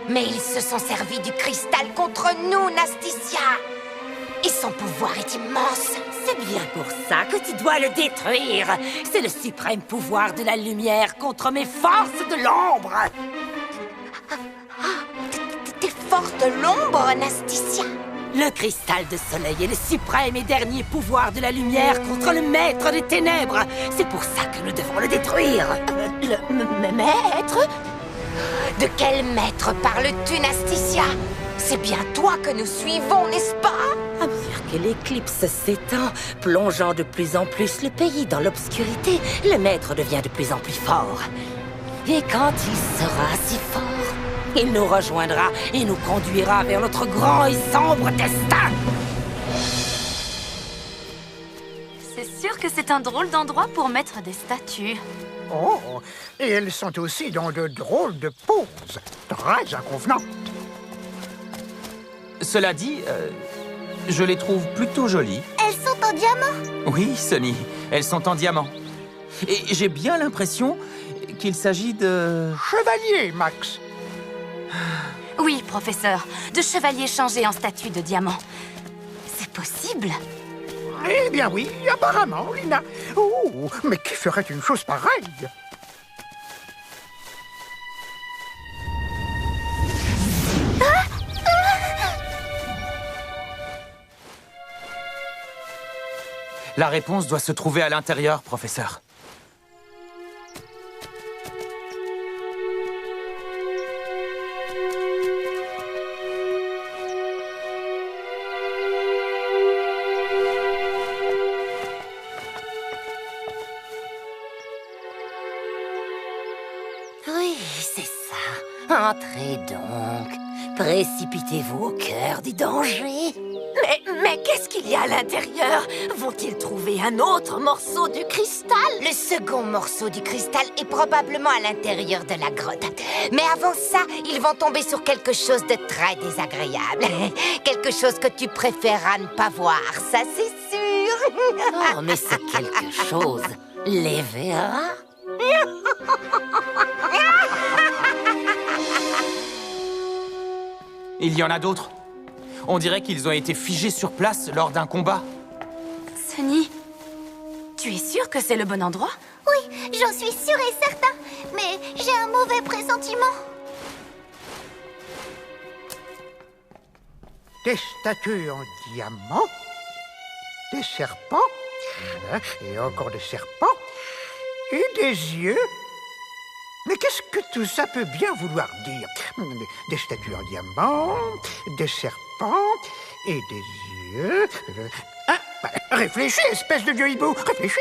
Mais ils se sont servis du cristal contre nous, Nasticia. Et son pouvoir est immense. C'est bien pour ça que tu dois le détruire. C'est le suprême pouvoir de la lumière contre mes forces de l'ombre. Tes forces de l'ombre, Nasticia. Le cristal de soleil est le suprême et dernier pouvoir de la lumière contre le maître des ténèbres. C'est pour ça que nous devons le détruire. Le maître? De quel maître parles-tu, Nasticia? C'est bien toi que nous suivons, n'est-ce pas? À mesure que l'éclipse s'étend, plongeant de plus en plus le pays dans l'obscurité, le maître devient de plus en plus fort. Et quand il sera si fort, il nous rejoindra et nous conduira vers notre grand et sombre destin. C'est sûr que c'est un drôle d'endroit pour mettre des statues. Oh, et elles sont aussi dans de drôles de poses, très inconvenantes. Cela dit, je les trouve plutôt jolies. Elles sont en diamant. Oui, Sonny, elles sont en diamant. Et j'ai bien l'impression qu'il s'agit de... Chevalier, Max. Oui, professeur, de chevaliers changés en statues de diamant. C'est possible? Eh bien oui, apparemment, Lina. Oh, mais qui ferait une chose pareille? La réponse doit se trouver à l'intérieur, professeur. Oui, c'est ça. Entrez donc. Précipitez-vous au cœur du danger. Mais qu'est-ce qu'il y a à l'intérieur? Vont-ils trouver un autre morceau du cristal? Le second morceau du cristal est probablement à l'intérieur de la grotte. Mais avant ça, ils vont tomber sur quelque chose de très désagréable. Quelque chose que tu préféreras ne pas voir, ça c'est sûr. Oh, mais c'est quelque chose. Les verras? Il y en a d'autres. On dirait qu'ils ont été figés sur place lors d'un combat. Sonny, tu es sûr que c'est le bon endroit? Oui, j'en suis sûre et certain. Mais j'ai un mauvais pressentiment. Des statues en diamant, des serpents, et encore des serpents, et des yeux. Mais qu'est-ce que tout ça peut bien vouloir dire? Des statues en diamant, des serpents et des yeux. Réfléchis, espèce de vieux hibou, réfléchis.